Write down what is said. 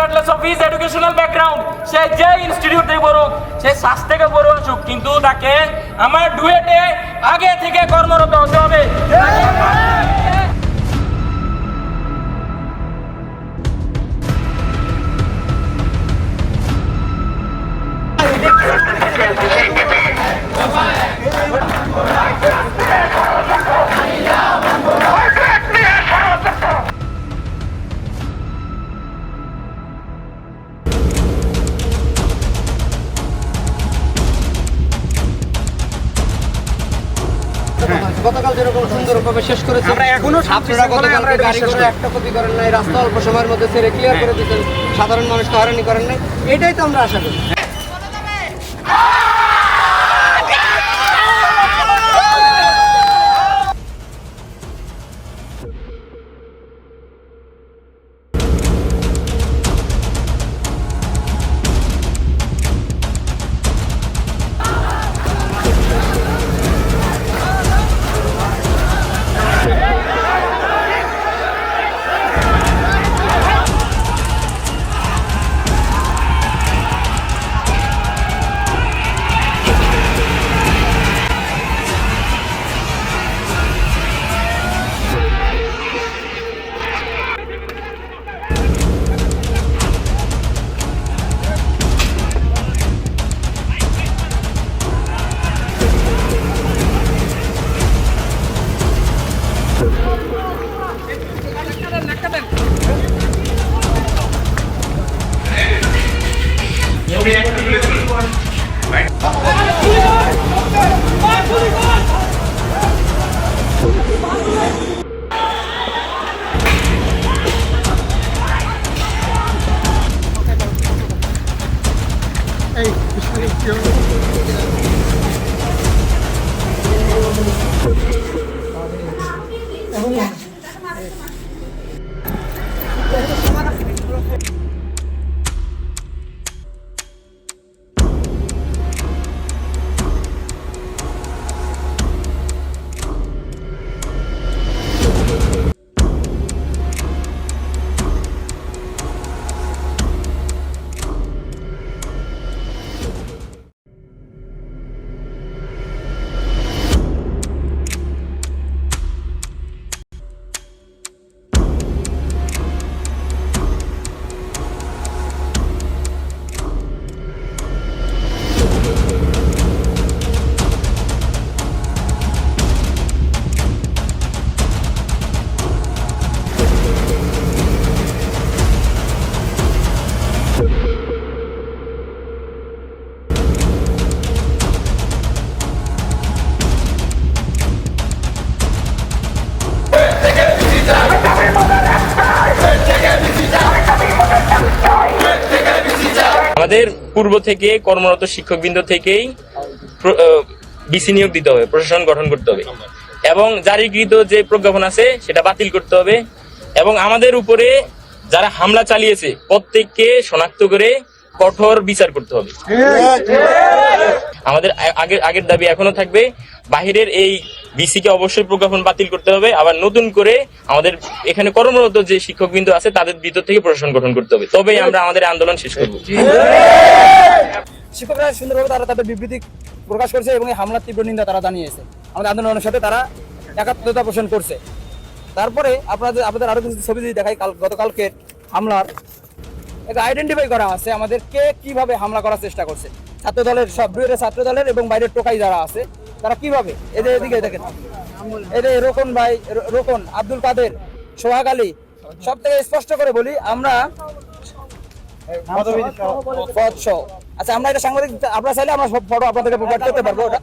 Regardless of his educational background, সে যে institute থেকে পড়ুক, সে শ্বাস থেকে পড়ে আসুক, কিন্তু তাকে আমার ডুয়েটে আগে থেকে কর্মরত হতে হবে। গতকাল যেরকম সুন্দরভাবে শেষ করেছি, আমরা এখনো আপনারা গতকালকে গাড়ি করে একটা ক্ষতি করেন নাই, রাস্তা অল্প সময়ের মধ্যে ছেড়ে ক্লিয়ার করে দিচ্ছেন, সাধারণ মানুষকে হয়রানি করেন নাই, এটাই তো আমরা আশা করি। আমাদের পূর্ব থেকে কর্মরত শিক্ষকবৃন্দ থেকেই ডিসি নিয়োগ দিতে হবে, প্রশাসন গঠন করতে হবে এবং জারিকৃত যে প্রজ্ঞাপন আছে সেটা বাতিল করতে হবে এবং আমাদের উপরে যারা হামলা চালিয়েছে প্রত্যেককে শনাক্ত করে কঠোর বিচার করতে হবে। আমাদের আগের দাবি এখনো থাকবে, বাহিরের এই বিসিকে অবশ্যই প্রজ্ঞাপন বাতিল করতে হবে, আবার নতুন করে আমাদের এখানে কর্মরত যে শিক্ষকবৃন্দ আছে তাদের ভিতর থেকে প্রশাসন গঠন করতে হবে, তবেই আমরা আমাদের আন্দোলন শেষ করব। শিক্ষকরা সুন্দরভাবে তারা তাদের বিবৃতি প্রকাশ করেছে এবং এই হামলার তীব্র নিন্দা তারা জানিয়েছে, আমাদের আন্দোলনের সাথে তারা একাত্মতা পোষণ করছে। তারপরে আপনাদের আরো কিছু ছবি যদি দেখাই, গতকালকে হামলার একটা আইডেন্টিফাই করা আছে আমাদের কে কিভাবে হামলা করার চেষ্টা করছে। ছাত্র দলের সব দুয়ের ছাত্র দলের এবং বাইরের টোকাই যারা আছে তারা কিভাবে, এদের এদিকে দেখেন, এদের রোকন ভাই, রোকন, আব্দুল কাদের, সোহাগ আলী, সব থেকে স্পষ্ট করে বলি আমরা আচ্ছা আমরা এটা সাংবাদিক, আপনারা চাইলে আমরা সব ফটো আপনাদেরকে প্রোভাইড করতে পারবো। ওটা